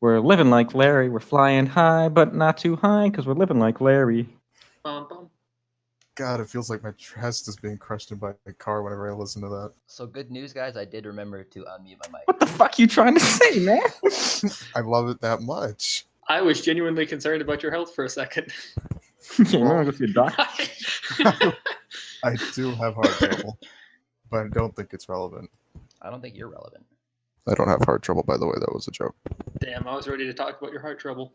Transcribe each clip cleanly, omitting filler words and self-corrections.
We're living like Larry. We're flying high, but not too high, because we're living like Larry. Bum, bum. God, it feels like my chest is being crushed by a car whenever I listen to that. So good news, guys. I did remember to unmute my mic. What the fuck you trying to say, man? I love it that much. I was genuinely concerned about your health for a second. You want to go see a doctor? I do have heart trouble, but I don't think it's relevant. I don't think you're relevant. I don't have heart trouble, by the way. That was a joke. Damn, I was ready to talk about your heart trouble.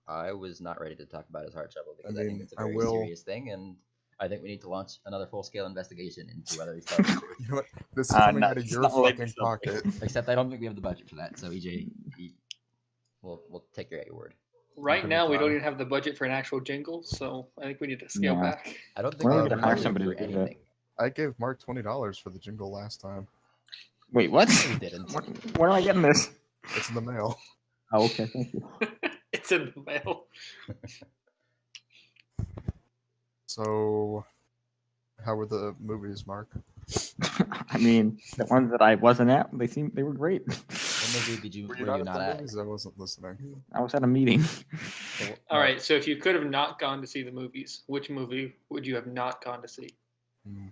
I was not ready to talk about his heart trouble because I I, mean, think it's a I very will- serious thing, and I think we need to launch another full-scale investigation into whether he's telling the truth. You know what? This is coming no, out of it's your not related fucking to something. pocket. Except I don't think we have the budget for that. So EJ, we'll take your word. Right Okay, now, we don't fine. even have the budget for an actual jingle, so I think we need to scale Yeah. back. I don't think We're we gonna have the hire budget somebody for to do that. anything. I gave Mark $20 for the jingle last time. Wait, what? No, you didn't. Where am I getting this? It's in the mail. Oh, okay, thank you. It's in the mail. So, how were the movies, Mark? I mean, the ones that I wasn't at, they were great. What movie were you at not the at? movies? I wasn't listening. I was at a meeting. All right, so if you could have not gone to see the movies, which movie would you have not gone to see?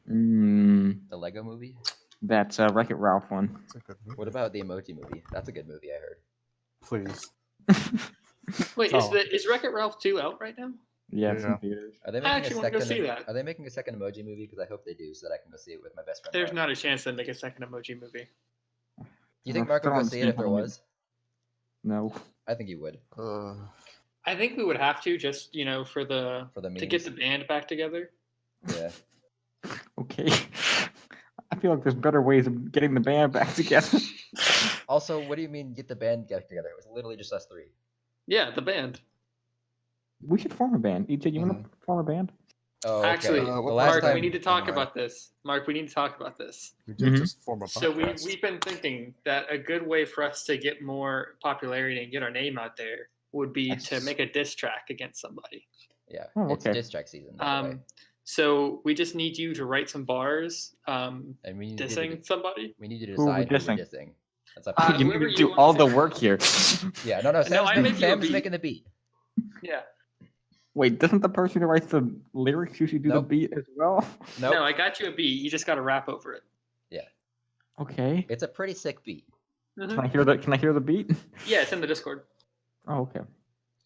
The Lego movie? That's Wreck-It Ralph one. It's a good movie. What about the Emoji movie? That's a good movie, I heard. Please. Wait, Oh. is Wreck-It Ralph 2 out right now? Yeah, it's in Yeah. theaters. Are they I making a actually want to go second? see that. Are they making a second Emoji movie? Because I hope they do, so that I can go see it with my best friend. There's Mark. not a chance they make a second Emoji movie. Do you think I Mark would still go don't see it if there understand was? No. I think he would I think we would have to just, for the for the memes. to get the band back together. Yeah. Okay. I feel like there's better ways of getting the band back together. Also, what do you mean get the band back together? It was literally just us three. Yeah, the band. We should form a band. EJ, you want to form a band? Oh, okay. Actually, the what last Mark, time we need to talk Anyway. about this. Mark, we need to talk about this. We did Mhm. just form a So podcast. we've been thinking that a good way for us to get more popularity and get our name out there would be to make a diss track against somebody. Yeah, Oh, it's okay. diss track season. By the way. So we just need you to write some bars And we need dissing somebody. we need you to Who are we decide who we're dissing? dissing. That's up Uh, to you you. need whoever to you do want all to- the work here. Yeah, no, Sam's, I make you a Sam's beat. making the beat. Yeah. Wait, doesn't the person who writes the lyrics usually do Nope. the beat as well? Nope. No, I got you a beat. You just got to rap over it. Okay. It's a pretty sick beat. Can I hear the beat? Yeah, it's in the Discord. Oh, okay.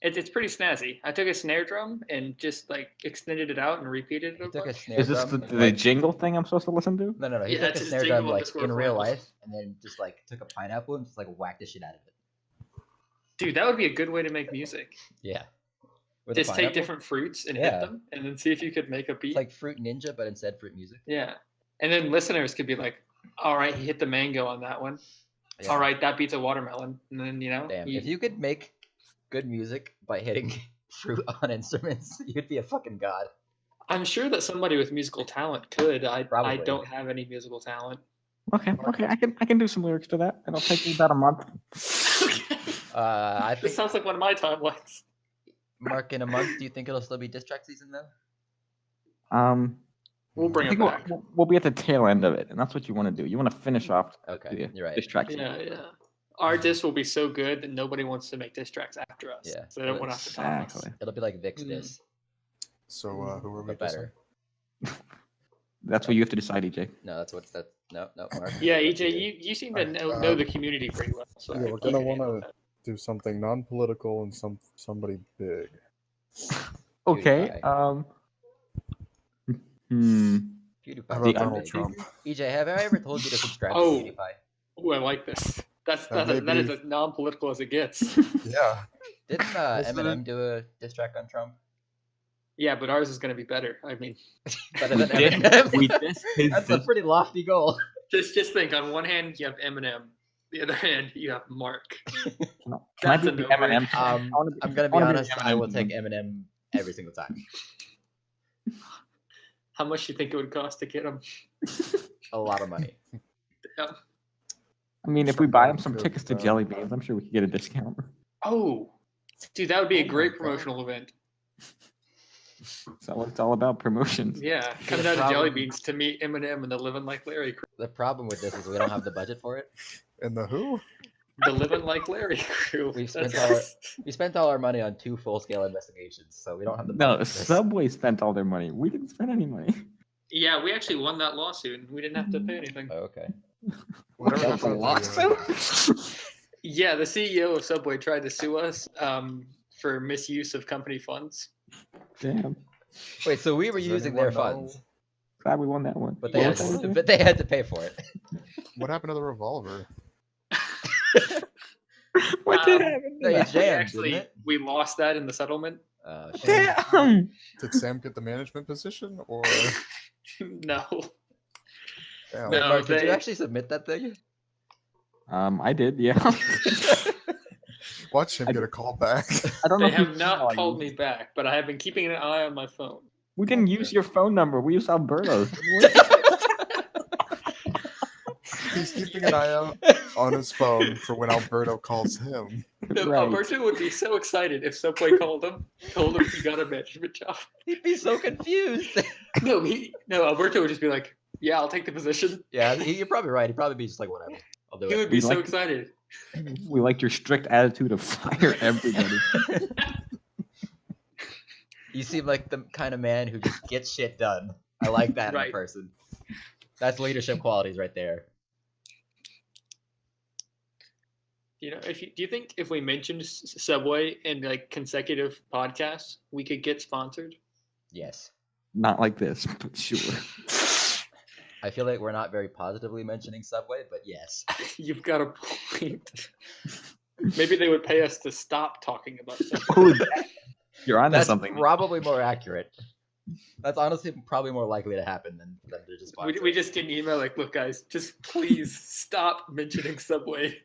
It's pretty snazzy. I took a snare drum and just extended it out and repeated it. He a took a bunch. snare Is this drum. the jingle thing I'm supposed to listen to? No. He Yeah, took it's a his snare jingle drum on like Discord in real files. life, and then just took a pineapple and just whacked the shit out of it. Dude, that would be a good way to make music. Yeah. With a Just take pineapple? different fruits and Yeah. hit them, and then see if you could make a beat. It's like Fruit Ninja, but instead fruit music. Yeah, and then listeners could be like, "All right, he hit the mango on that one. Yeah. All right, that beats a watermelon." And then Damn. If you could make good music by hitting fruit on instruments, you'd be a fucking god. I'm sure that somebody with musical talent could. I Probably. don't have any musical talent. Okay, I can do some lyrics to that. It'll take me about a month. I This think sounds like one of my timelines. Mark, in a month, do you think it'll still be diss track season though? We'll bring I it think back. we'll be at the tail end of it, and that's what you want to do. You want to finish off Okay, the you're right. diss track. Yeah. Our diss will be so good that nobody wants to make diss tracks after us. Yeah. So they don't want to have to top us. Exactly. It'll be like Vic's Mm. diss, So, who are we but better. That's what you have to decide, EJ. No, that's what that. No, Mark. Yeah, That's EJ, you seem to know Uh, the community pretty well. So Yeah, I we're think gonna you can handle wanna- that. do something non-political and somebody big. Okay. PewDiePie. How about The Donald other- Trump? EJ, have I ever told you to subscribe Oh. to PewDiePie? Ooh, I like this. That Maybe- is as non-political as it gets. Yeah. Didn't Isn't Eminem do a diss track on Trump? Yeah, but ours is going to be better. I mean, Better than did. Eminem? We dissed his That's a diss- pretty lofty goal. just think. On one hand, you have Eminem. The other hand, you have Mark. Can I That's be a the no-brainer. Eminem? I'm gonna be I wanna honest. I will Eminem. take Eminem every single time. How much do you think it would cost to get him? A lot of money. Yeah. I mean, if we buy him some Good, tickets to uh, Jelly Beans, I'm sure we could get a discount. Oh, dude, that would be a Oh my great God. promotional event. So it's all about promotions. Yeah, come the down to Jelly problem- Beans to meet Eminem and the Livin' Like Larry crew. The problem with this is we don't have the budget for it. And the who? The Livin Like Larry crew. We That's spent all our, us. we spent all our money on 2 full-scale investigations, so we don't have the No, budget for this. Subway spent all their money. We didn't spend any money. Yeah, we actually won that lawsuit. And we didn't have to pay anything. Oh, okay. Whatever That was a lawsuit. Yeah, the CEO of Subway tried to sue us for misuse of company funds. Damn. Wait, so we were Does using their anyone know funds, Glad we won that one. but they, Yes. but they had to pay for it. What happened to the revolver? What did Um, happen? No, to you that? jammed, Actually, didn't it? we lost that in the settlement. Shame. Damn. Did Sam get the management position, or No. damn. Wait, No, Mark, did you they- actually submit that thing? I did, yeah. Watch him get a call back? I don't know They if you have not saw called you. me back, but I have been keeping an eye on my phone. We didn't Okay. use your phone number. We used Alberto's. He's keeping an eye out on his phone for when Alberto calls him. No, Right. Alberto would be so excited if Subway called him, told him he got a management job. He'd be so confused. No, Alberto would just be like, "Yeah, I'll take the position." Yeah, you're probably right. He'd probably be just like, whatever. I'll do He it. would be We so like- excited. We liked your strict attitude of fire everybody. You seem like the kind of man who just gets shit done. I like that in Right. a person. That's leadership qualities right there. You know, do you think if we mentioned Subway in like consecutive podcasts, we could get sponsored? Yes. Not like this, but sure. I feel like we're not very positively mentioning Subway, but yes. You've got a point. Maybe they would pay us to stop talking about Subway. Oh, you're onto That's something. probably more accurate. That's honestly probably more likely to happen than them to just sponsor. We just get an email like, "Look, guys, just please stop mentioning Subway."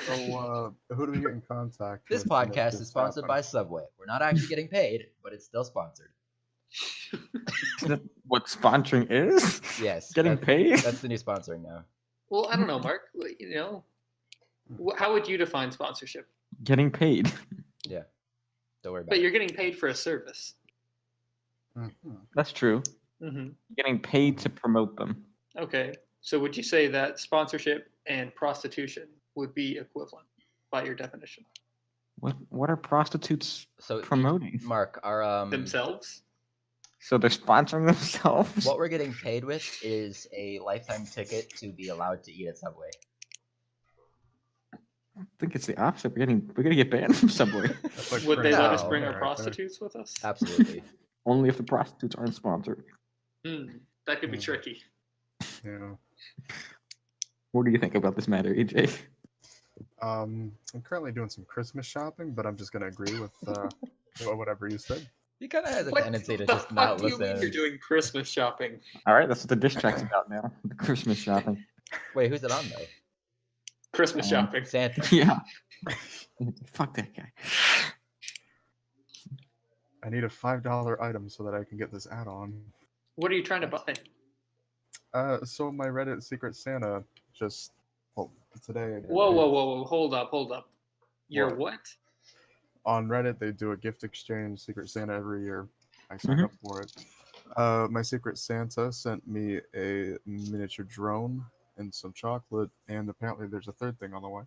So, who do we get in contact This with to make podcast this is sponsored happen? by Subway. We're not actually getting paid, but it's still sponsored. Is that what sponsoring is? Yes. Getting paid? That's the new sponsoring now. Well, I don't know, Mark. You know, how would you define sponsorship? Getting paid. Yeah. Don't worry about But it. you're getting paid for a service. Mhm. That's true. Mm-hmm. Getting paid to promote them. Okay. So would you say that sponsorship and prostitution would be equivalent by your definition? What are prostitutes So promoting? Mark, our Themselves? So they're sponsoring themselves? what we're getting paid with is a lifetime ticket to be allowed to eat at Subway. I think it's the opposite. We're gonna get banned from Subway. That's like Would they let us No. bring our right there. prostitutes with us? Absolutely. Only if the prostitutes aren't sponsored. That could be Hmm. tricky. Yeah. What do you think about this matter, AJ? I'm currently doing some Christmas shopping, but I'm just gonna agree with whatever you said. He kind of has a What tendency to the just fuck not do you mean listen. you're doing Christmas shopping? All right, that's what the diss track's about now. The Christmas shopping. Wait, who's it on though? Christmas shopping. Santa. Yeah. Fuck that guy. I need a $5 item so that I can get this add-on. What are you trying to buy? So my Reddit Secret Santa just today. Whoa. Hold up. Your what? On Reddit, they do a gift exchange Secret Santa every year. I signed Mhm. up for it. My Secret Santa sent me a miniature drone and some chocolate, and apparently there's a third thing on the way.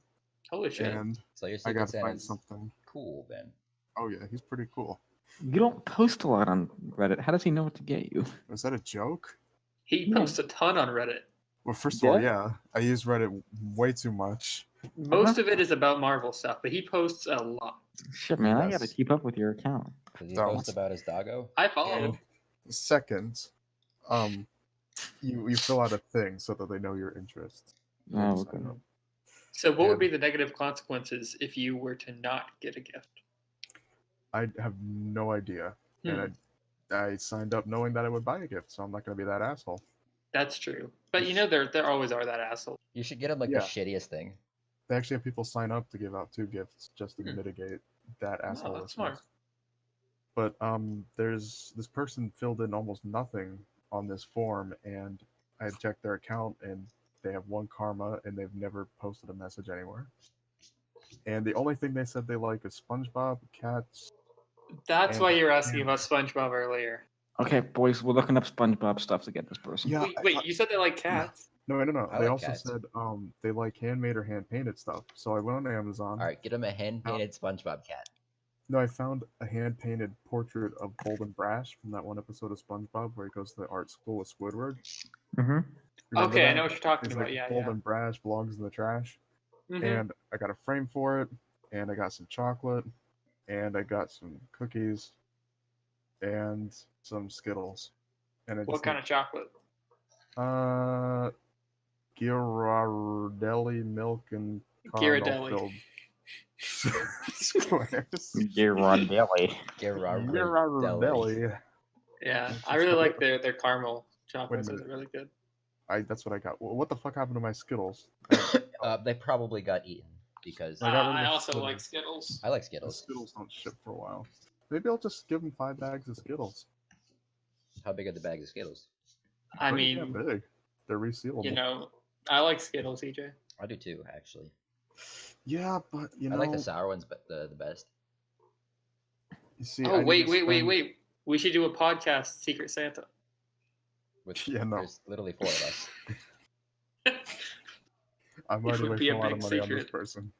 Holy shit. And So your I Secret gotta find Santa's something. cool then. Oh yeah, he's pretty cool. You don't post a lot on Reddit. How does he know what to get you? Was that a joke? He Yeah. posts a ton on Reddit. Well, first of all, yeah, I use Reddit way too much. Most of it is about Marvel stuff, but he posts a lot. Shit, man, I Yes. gotta keep up with your account. Does he Don't. post about his doggo? I follow him. Second, you fill out a thing so that they know your interests. Oh, Sign okay. up. So what would Yeah. be the negative consequences if you were to not get a gift? I have no idea, and I signed up knowing that I would buy a gift, so I'm not gonna be that asshole. That's true. But you know there always are that asshole. You should get him like Yeah. the shittiest thing. They actually have people sign up to give out 2 gifts just to Hmm. mitigate that asshole. that's smart. But there's this person filled in almost nothing on this form, and I had checked their account, and they have 1 karma, and they've never posted a message anywhere. And the only thing they said they like is SpongeBob, cats. That's And- why you were asking and- about SpongeBob earlier. Okay, boys, we're looking up SpongeBob stuff to get this person. Yeah, Wait, you said they like cats. No, I don't know. I They like also cats. said they like handmade or hand painted stuff. So I went on Amazon. All right, get him a hand painted SpongeBob cat. No, I found a hand painted portrait of Golden Brash from that one episode of SpongeBob where he goes to the art school with Squidward. Mm-hmm. Remember Okay, I that? know what you're talking He's about. like Yeah, Golden Brash belongs in the trash. yeah. And I got a frame for it, and I got some chocolate, and I got some cookies, and some Skittles. And I What just kind of chocolate? Ghirardelli milk and caramel Ghirardelli. filled squares. Ghirardelli. Gerardelli. Ghirardelli. Yeah, That's I just really what like the- their caramel Wait a chocolates. Those are minute. really good. That's what I got. What the fuck happened to my Skittles? They probably got eaten because I got rid of I the also Skittles. like Skittles. I like The Skittles. Skittles don't ship for a while. Maybe I'll just give them 5 bags of Skittles. How big are the bags of Skittles? I Pretty mean, damn big. They're resealable. you know, I like Skittles, EJ. I do too, actually. Yeah, but I like the sour ones, but the best. You see, Oh, I wait. didn't spend- We should do a podcast, Secret Santa. Which Yeah, no. there's literally 4 of us. I'm It already would be wasting a a lot of big money on this secret. person.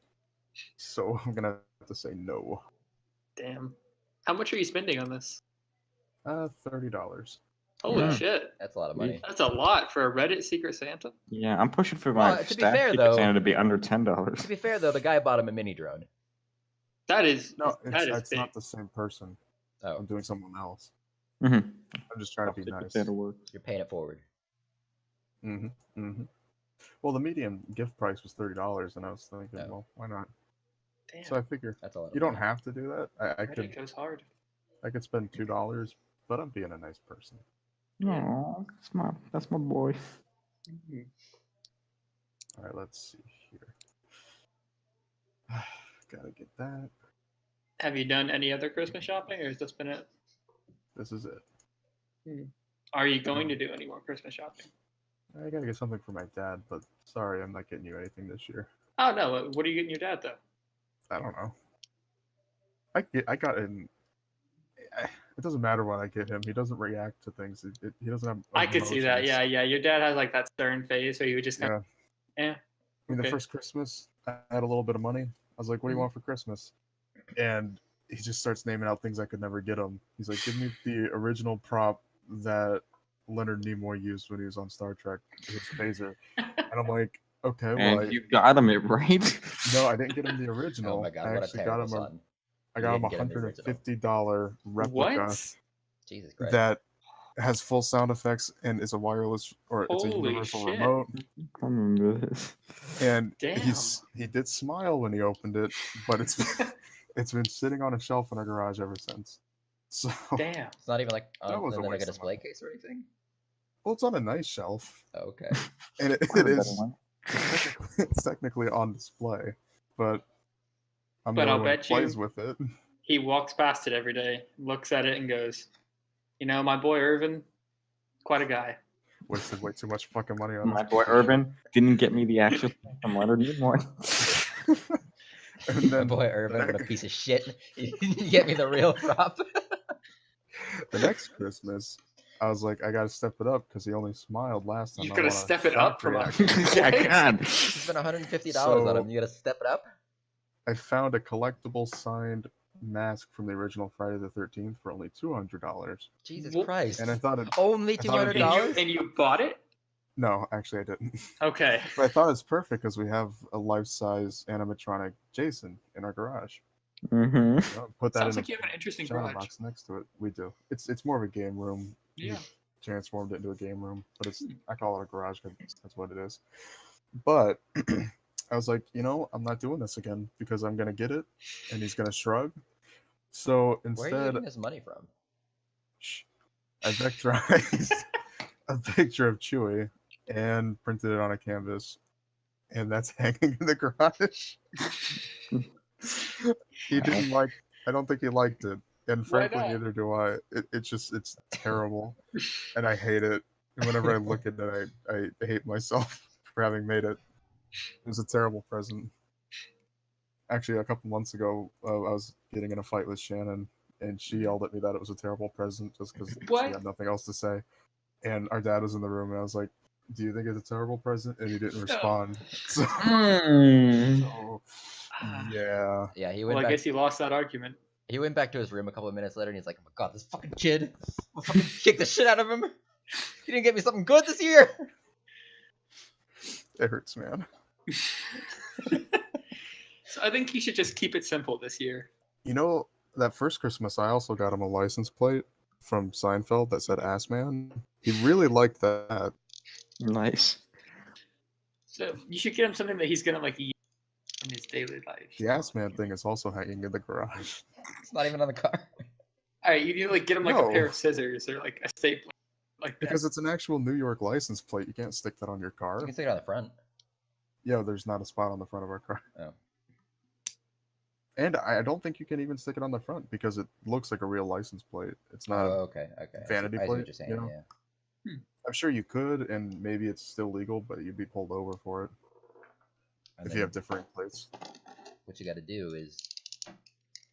So I'm gonna have to say no. Damn. How much are you spending on this? $30. Holy Yeah. shit. That's a lot of money. That's a lot for a Reddit Secret Santa. Yeah, I'm pushing for my Well, to be staff fair, Secret though- Santa to be under $10. To be fair, though, the guy bought him a mini drone. That is No, that is it's big. not the same person. Oh, I'm doing someone else. Mm-hmm. I'm just trying to be Secret nice. Santa works. you're paying it forward. Well, the median gift price was $30, and I was thinking, Oh. well, why not? Damn. So I figure That's a lot of you don't money. have to do that. I Reddit goes hard. could spend $2, but I'm being a nice person. Yeah. Aw, that's my boy. Mhm. All right, let's see here. Gotta get that. Have you done any other Christmas shopping, or has this been it? This is it. Are you going to do any more Christmas shopping? I gotta get something for my dad, but sorry, I'm not getting you anything this year. Oh no! What are you getting your dad though? I don't know. I got in. It doesn't matter what I get him. He doesn't react to things. He doesn't have. I could see that. emotions. Yeah. Your dad has like that stern face, where you would just kind of, I mean, okay. the first Christmas, I had a little bit of money. I was like, "What do you Mhm. want for Christmas?" And he just starts naming out things I could never get him. He's like, "Give me the original prop that Leonard Nimoy used when he was on Star Trek, his phaser." And I'm like, "Okay, well, And you got him it right. no, I didn't get him the original. Oh my god, I what a actually got terrible him son. I got him didn't get him the original. $150 replica what? Jesus Christ. that has full sound effects and is a wireless or it's a Holy universal shit. remote. I remember this. And Damn. he did smile when he opened it, but it's been sitting on a shelf in our garage ever since. So Damn. It's not even like That was a like a waste of display money. case or anything? well, it's on a nice shelf, Oh, okay. and it Better is one. it's technically on display, but I'm But the I'll only one who bet plays you- with it. He walks past it every day, looks at it, and goes, "You know, my boy Irvin, quite a guy." Wasted way too much fucking money on My this boy piece of shit. Urban didn't get me the actual thing from Leonard Nimoy. And My then boy Irvin, what a piece of shit. You didn't get me the real prop. the next Christmas, I was like, I gotta step it up because he only smiled last time. You I gotta want a step it shock up from reaction. Yeah, God. You spent $150 So- on him. You gotta step it up? I found a collectible signed mask from the original Friday the 13th for only $200, Jesus Wha- Christ. and I thought it. Only I thought it'd be- $200? And you bought it? No, actually, I didn't. Okay. But I thought it's perfect because we have a life-size animatronic Jason in our garage. Mm-hmm. You know, put that Sounds in like you have an interesting a shadow garage. box next to it. We do. It's more of a game room. Yeah. Transformed it into a game room, but it's Hmm. I call it a garage because that's what it is. But I was like, I'm not doing this again because I'm gonna get it, and he's gonna shrug. So Where are you instead, getting this money from? I vectorized a picture of Chewie and printed it on a canvas, and that's hanging in the garage. He didn't like. I don't think he liked it, and Why frankly, not? neither do I. It's terrible, and I hate it. And whenever I look at it, I hate myself for having made it. It was a terrible present. Actually, a couple months ago, I was getting in a fight with Shannon, and she yelled at me that it was a terrible present just because she What? had nothing else to say. And our dad was in the room, and I was like, Do you think it's a terrible present? And he didn't respond. So, yeah. Yeah, he Well, went I back. guess he lost that argument. He went back to his room a couple of minutes later, and he's like, "Oh my god, this fucking kid! I'll fucking kick the shit out of him. He didn't get me something good this year." It hurts, man. So I think you should just keep it simple this year. You know, that first Christmas, I also got him a license plate from Seinfeld that said "Ass Man." He really liked that. Nice. So you should get him something that he's gonna like use in his daily life. The Ass Man thing is also hanging in the garage. It's not even on the car. All right, you need to like get him like a pair No. of scissors or like a stapler, like that. Because it's an actual New York license plate. You can't stick that on your car. You can stick it on the front. Yeah, there's not a spot on the front of our car. Oh. And I don't think you can even stick it on the front because it looks like a real license plate. It's not. Oh, okay. vanity I see plate, what you're saying. you know? Yeah. I'm sure you could, and maybe it's still legal, but you'd be pulled over for it And if then you have different plates. what you got to do is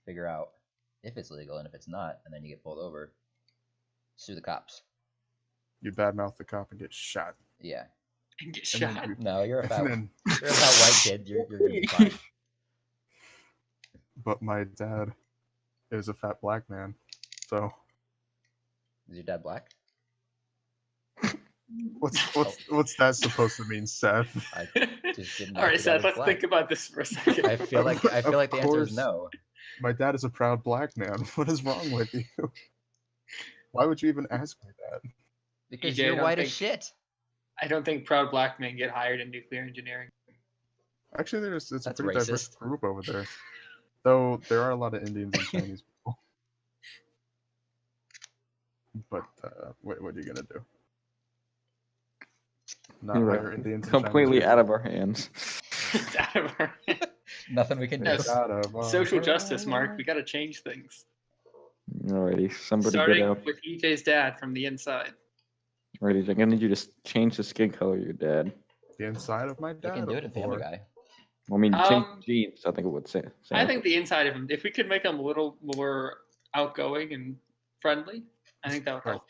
figure out if it's legal, and if it's not, and then you get pulled over, sue the cops. You badmouth the cop and get shot. Yeah. And get And then shot. you- No, you're a fat, and then, you're a fat white kid. You're gonna be fine. but my dad is a fat black man, so Is your dad black? what's that supposed to mean, Seth? I just didn't know All right, if your dad Seth. was Let's black. think about this for a second. I feel like the answer is course. no. My dad is a proud black man. What is wrong with you? Why would you even ask me that? Because EJ, I you're don't white as think- shit. I don't think proud black men get hired in nuclear engineering. Actually, it's a That's pretty diverse racist. group over there. Though there are a lot of Indians and Chinese people. But what are you gonna do? Not You're hire right. Indians and Completely Chinese out of our hands. It's out of our hands. Nothing we can do. Yes. people? Out of our Social justice, Mark. hands. We got to change things. Alrighty, somebody Starting get out. with EJ's dad from the inside. Alrighty, I'm gonna need you to change the skin color of your dad. The inside of my They dad. can do it in Family or- Guy. I mean, change Um, the jeans. I think it would say. I think the inside of him, if we could make him a little more outgoing and friendly, I think that would help.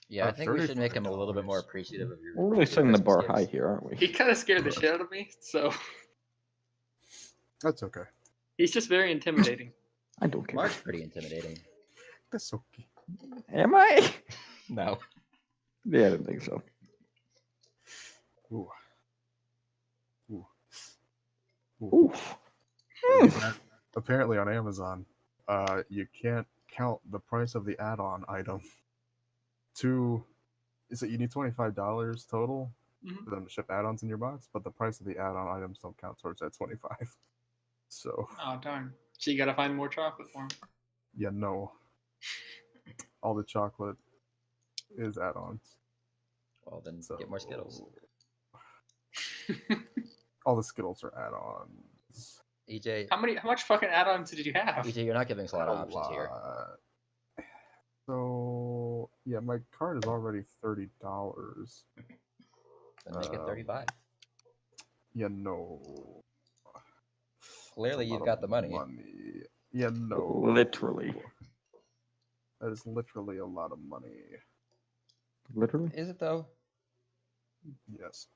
Yeah, I think we should make him a little bit more $35. appreciative of your. we're really your setting the Christmas bar gifts. high here, aren't He we? kind of scared the shit out of me, so That's okay. he's just very intimidating. I don't care. Mark's pretty intimidating. That's okay. Am I? No. Yeah, I didn't think so. Ooh. Ooh. Ooh. Apparently on Amazon, you can't count the price of the add-on item to. Is it you need $25 total Mhm. for them to ship add-ons in your box, but the price of the add-on items don't count towards that 25. So Oh darn! So you got to find more chocolate for him. yeah, no. All the chocolate is add-ons. Well, then So get more Skittles. all the Skittles are add-ons. EJ, How much fucking add-ons did you have? EJ, you're not giving us a lot of options here. lot. So yeah, my card is already $30. Then make it 35. Yeah, no. Clearly, That's a you've lot got of the money. Yeah, no. Literally. That is literally a lot of money. Literally? Is it though? Yes.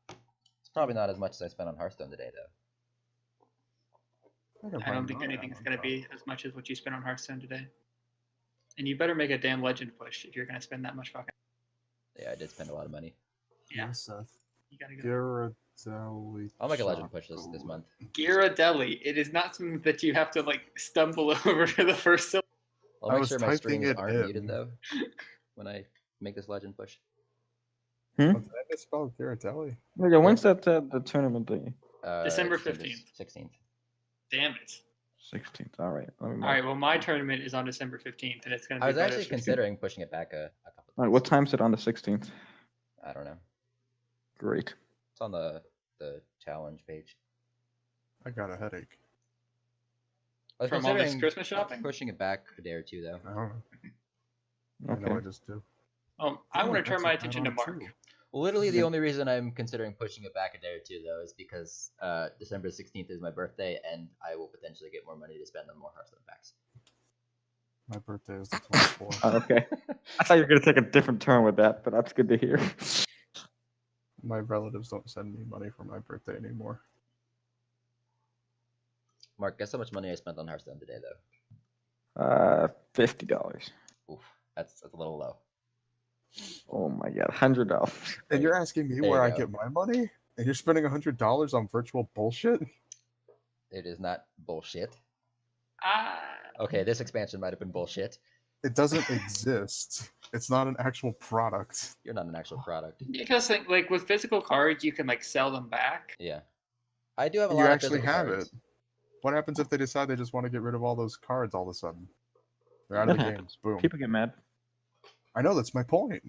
It's probably not as much as I spent on Hearthstone today, though. I don't think anything's going to be as much as what you spent on Hearthstone today. And you better make a damn legend push if you're going to spend that much fucking. Yeah, I did spend a lot of money. Yeah, Yes, Seth. you got to go. Ghirardelli I'll make a legend push this chocolate. month. Ghirardelli. It is not something that you have to like stumble over for the first syllable. I'll I make was sure my typing strings it aren't in. muted though when I make this legend push. Oh, did I misspell Ghirardelli? Yeah, when's that the tournament thing? December 15th. 16th. Damn it. 16th. All right. Let me All right, well, my tournament is on December 15th, and it's going to be I was better actually for- considering pushing it back a couple. All right, what time's it on the 16th? I don't know. Great. It's on the challenge page. I got a headache. I was From all this considering Christmas shopping? pushing it back a day or two though. I don't know. I Okay. know I just do. I want to That's turn my an attention to add-on, Mark. too. Literally, the only reason I'm considering pushing it back a day or two though is because December 16th is my birthday, and I will potentially get more money to spend on more Hearthstone packs. My birthday is the 24th. Oh, okay. I thought you were gonna take a different turn with that, but that's good to hear. My relatives don't send me money for my birthday anymore. Mark, guess how much money I spent on Hearthstone today, though? $50. Oof, that's a little low. Oh my god, $100. And you're asking me There where you I go. get my money? And you're spending $100 on virtual bullshit? It is not bullshit. Ah, Okay, this expansion might have been bullshit. It doesn't exist. It's not an actual product. You're not an actual product. because like with physical cards, you can like sell them back. Yeah. I do have a You lot actually of physical have cards. it. What happens if they decide they just want to get rid of all those cards all of a sudden? They're out of That the happens. games. Boom. People get mad. I know, that's my point.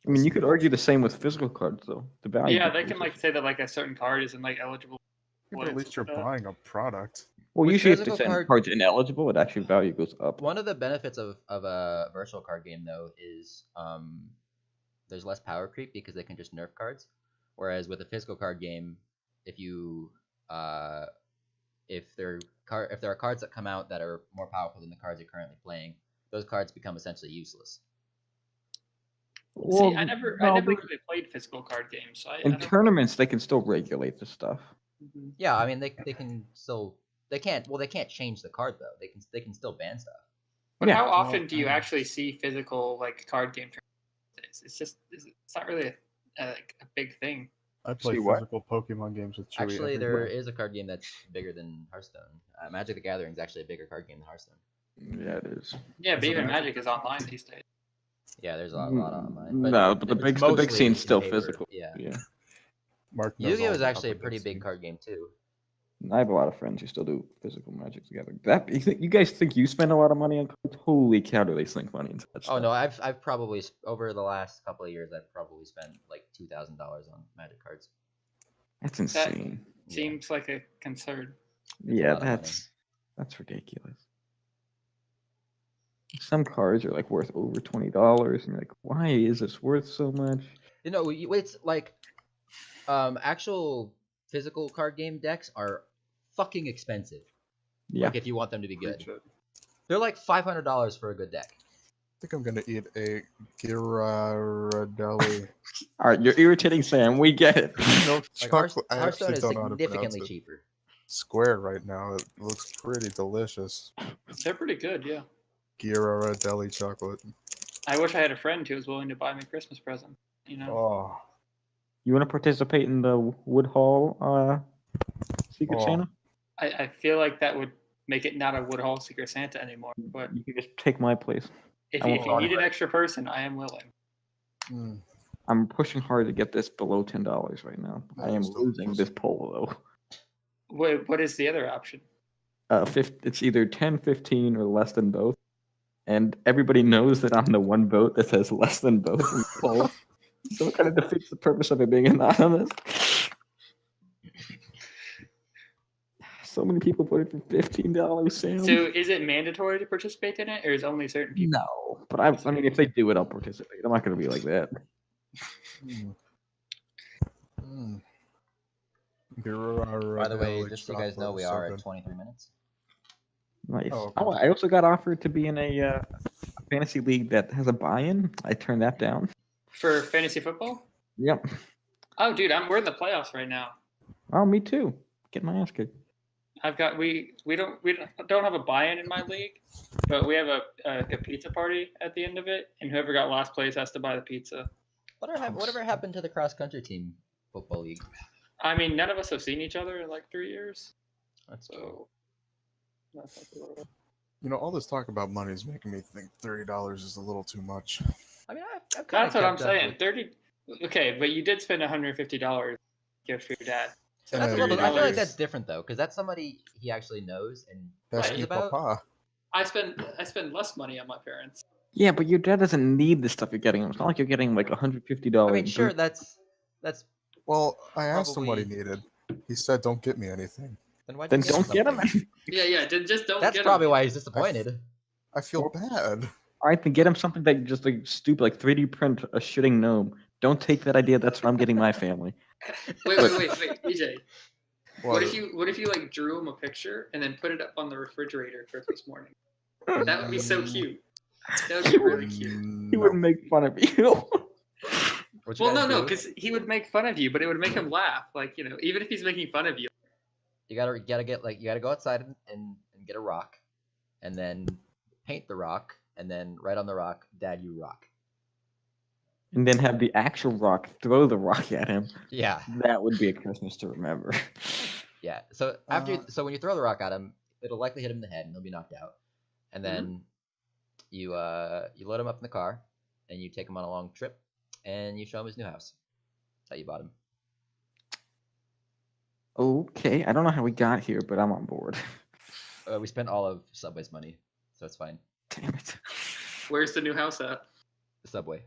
I mean, you could argue the same with physical cards, though. The value. Yeah, they can like say that like a certain card isn't like eligible. Yeah, but at least you're buying a product. Well, With usually if they physical send cards ineligible, it actually value goes up. One of the benefits of a virtual card game, though, is there's less power creep because they can just nerf cards. Whereas with a physical card game, if you if there are cards that come out that are more powerful than the cards you're currently playing, those cards become essentially useless. Well, See, I never no, really played physical card games. So I in don't. tournaments, they can still regulate the stuff. Mhm. Yeah, I mean they can still they can't change the card though. They can still ban stuff. But Yeah. how often do you I- actually see physical like card game tournaments? It's not really a big thing. I play See what? physical Pokemon games with Chewy Actually, every there day. is a card game that's bigger than Hearthstone. Magic the Gathering is actually a bigger card game than Hearthstone. Yeah, it is. Yeah, Is but it even Magic? Magic is online these days. Yeah, there's a lot online. No, but the it's big mostly scene's in still paper, physical. Yeah. Yeah. Mark knows Yu-Gi-Oh all is about actually a the pretty big scene. card game too. I have a lot of friends who still do physical Magic together. You guys think you spend a lot of money on cards? Holy cow, do they sink money into that Oh stuff? no, I've probably over the last couple of years I've probably spent like $2,000 on Magic cards. That's insane. Yeah. Seems like a concern. Yeah, lot of money. that's ridiculous. Some cards are like worth over $20, and you're like, why is this worth so much? You know, it's like actual physical card game decks are fucking expensive. Yeah. Like if you want them to be good, Preach it. they're like $500 for a good deck. I think I'm gonna eat a Ghirardelli. All right, you're irritating Sam. We get it. Like Chocolate. I Hearthstone actually is don't know how to pronounce significantly it. cheaper. Square right now. It looks pretty delicious. They're pretty good, yeah. Ghirardelli chocolate. I wish I had a friend who was willing to buy me a Christmas present. You know. Oh, You want to participate in the Woodhall Secret Oh. Santa? I feel like that would make it not a Woodhall Secret Santa anymore. But You can just take my place. if I you won't need an extra person, I am willing. mm. I'm pushing hard to get this below $10 right now. I am Still losing close. this poll though. What is the other option? It's either 10, 15, or less than both. And everybody knows that I'm the one vote that says less than both in the poll. So it kind of defeats the purpose of it being anonymous. So many people voted for $15, Sam. So is it mandatory to participate in it, or is only certain people? No, but I mean, if they do it, I'll participate. I'm not going to be like that. Mm. Mm. By the way, Ghirardelli just so you guys know, chocolate we is are so at good. 23 minutes. Nice. Oh, Oh, I also got offered to be in a fantasy league that has a buy-in. I turned that down. For fantasy football? Yep. Oh, dude, we're in the playoffs right now. Oh, me too. Get my ass kicked. I've got we don't have a buy-in in my league, but we have a pizza party at the end of it, and whoever got last place has to buy the pizza. Whatever happened to the cross country team football league? I mean, none of us have seen each other in like 3 years, That's so that's not the word. You know, all this talk about money is making me think $30 is a little too much. I mean, I've kind of That's what I'm saying. 30. Okay, but you did spend $150 gift for your dad. So Yeah, that's I feel like $30. that's different though, because that's somebody he actually knows and That's cares me, about. papa. I spend less money on my parents. Yeah, but your dad doesn't need the stuff you're getting. It's not like you're getting like $150. I mean, sure, drink. that's Well, I asked him what he Probably- needed. He said, "Don't get me anything." then why? Then don't get him. Yeah, just don't. That's get probably them. why he's disappointed. I feel bad. All right, then get him something that just like stupid, like 3D print a shitting gnome. Don't take that idea. That's what I'm getting my family. Wait, EJ. What if you like drew him a picture and then put it up on the refrigerator Christmas morning? That would be so cute. That would be really cute. He wouldn't make fun of you. What you Well, gotta no, do, because he would make fun of you, but it would make him laugh. Like, even if he's making fun of you. you gotta go outside and get a rock, and then paint the rock, and then write on the rock, "Dad, you rock." And then have the actual rock throw the rock at him. Yeah, That would be a Christmas to remember. yeah. So so when you throw the rock at him, it'll likely hit him in the head, and he'll be knocked out. And then you load him up in the car, and you take him on a long trip, and you show him his new house that you bought him. Okay, I don't know how we got here, but I'm on board. We spent all of Subway's money, so it's fine. Damn it. Where's the new house at? The Subway.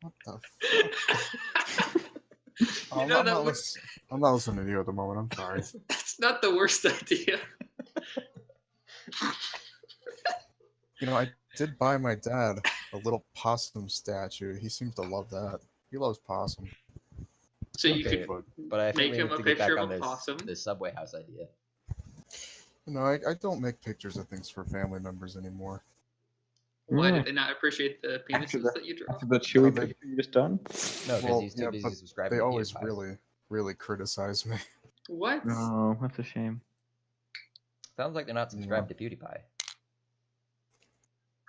What the fuck? I'm not listening to you at the moment. I'm sorry. That's not the worst idea. I did buy my dad a little possum statue. He seems to love that. He loves possum. So you Okay, could but I think make we him need a to get back picture on of a possum. this Subway house idea. I don't make pictures of things for family members anymore. Why Yeah. did they not appreciate the After penises the- that you draw? After the chewy they- picture you just done? No, because Well, he's too yeah, busy but subscribing. They to always PewDiePie. really, really criticize me. What? No, that's a shame. Sounds like they're not subscribed to PewDiePie.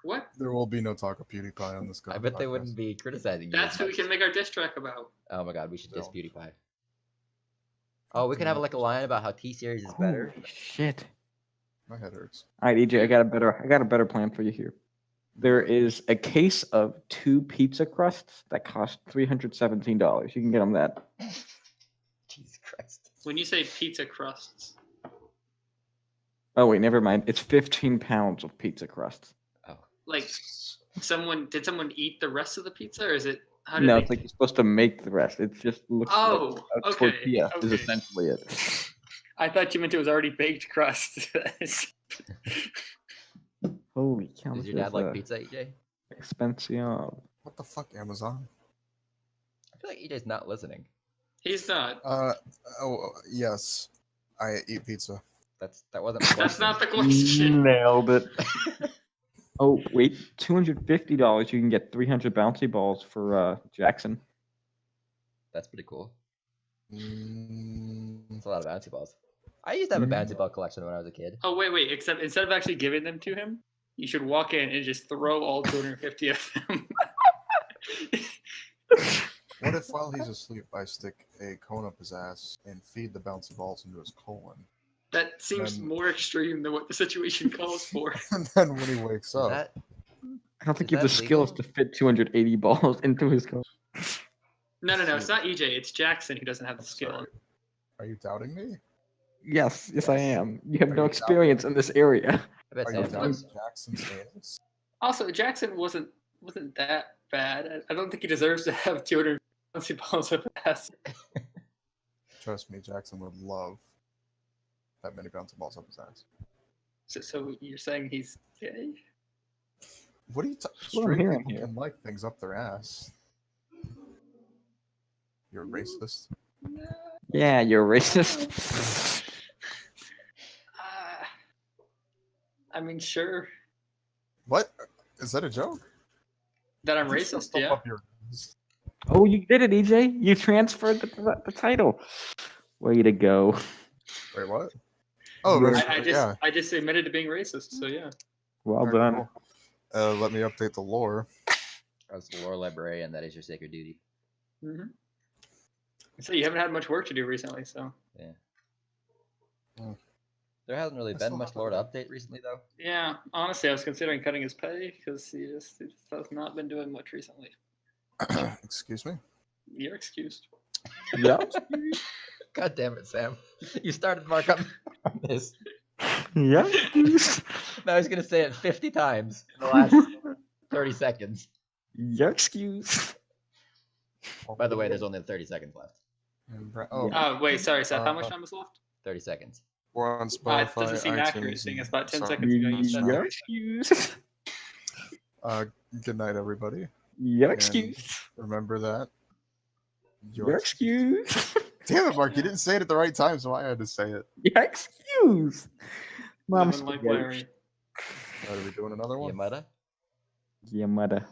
What? There will be no talk of PewDiePie on this. I bet they podcast. wouldn't be criticizing you. That's as who we much. can make our diss track about. Oh my god, we should diss No. PewDiePie. Oh, we could have like a line about how T-Series is better. Holy shit. My head hurts. All right, EJ, I got a better plan for you here. There is a case of 2 pizza crusts that cost $317. You can get them that. Jesus Christ. When you say pizza crusts, Oh wait, never mind. It's 15 pounds of pizza crusts. Oh, like did someone eat the rest of the pizza, or is it? How did No, they? it's like you're supposed to make the rest. It just looks Oh, like a okay, tortilla is okay. essentially it. I thought you meant it was already baked crust. Holy cow! does This your dad is, like pizza, EJ? expensive. What the fuck, Amazon? I feel like EJ's not listening. He's not. Oh yes, I eat pizza. That wasn't my That's question. not the question. Nailed it. Oh wait, $250. You can get 300 bouncy balls for Jackson. That's pretty cool. Mm, That's a lot of bouncy balls. I used to have a bouncy ball collection when I was a kid. Oh wait. Except instead of actually giving them to him, you should walk in and just throw all 250 of them. what if while he's asleep, I stick a cone up his ass and feed the bouncy balls into his colon? That seems Then- more extreme than what the situation calls for. And then when he wakes Is up, that I don't think Is you have the that skills legal? to fit 280 balls into his coat. No. It's not EJ. It's Jackson who doesn't have the I'm skill. sorry. Are you doubting me? Yes, I am. You have Are no you experience in this area. I bet Are you Sam doubting does. Jackson's anus? Also, Jackson wasn't that bad. I don't think he deserves to have 200 bouncy balls up his ass. Trust me, Jackson would love that many bouncy balls up his ass. So you're saying he's gay? What are you what I'm Straight hearing people here. can like things up their ass. You're racist. Yeah, you're racist. I mean, sure. What? Is that a joke? That I'm You shove racist, stuff yeah. up your ass. Oh, you did it, EJ. You transferred the title. Way to go. Wait, what? Oh, Yeah. racist, I just admitted to being racist, so yeah. Well Alright, done. cool. Let me update the lore. As the lore librarian, that is your sacred duty. Mm-hmm. So you haven't had much work to do recently, so There hasn't really I been still much have lore to that. update recently, though. yeah. Honestly, I was considering cutting his pay because he just has not been doing much recently. Excuse me? You're excused. Yeah. God damn it, Sam! You started Mark on this. Yeah. Now he's gonna say it 50 times in the last 30 seconds. Your excuse. By the way, there's only 30 seconds left. Oh, Oh, wait, sorry, Seth. How Uh, much time is left? 30 seconds. we're on It Spotify. doesn't seem accurate, iTunes, seeing and it's about 10 sorry. seconds ago you said Your that. excuse. Good night, everybody. Your And excuse. Remember that. Your excuse. Damn it, Mark! You didn't say it at the right time, so I had to say it. Your excuse. Mom's Living like spaghetti. Larry. Are we doing another one? Yamada? Yeah, mother.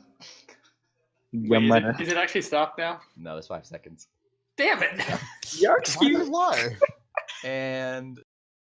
Wait, Yamada. is it actually stopped now? No, it's 5 seconds. Damn it! Your Why did I excuse. lie? And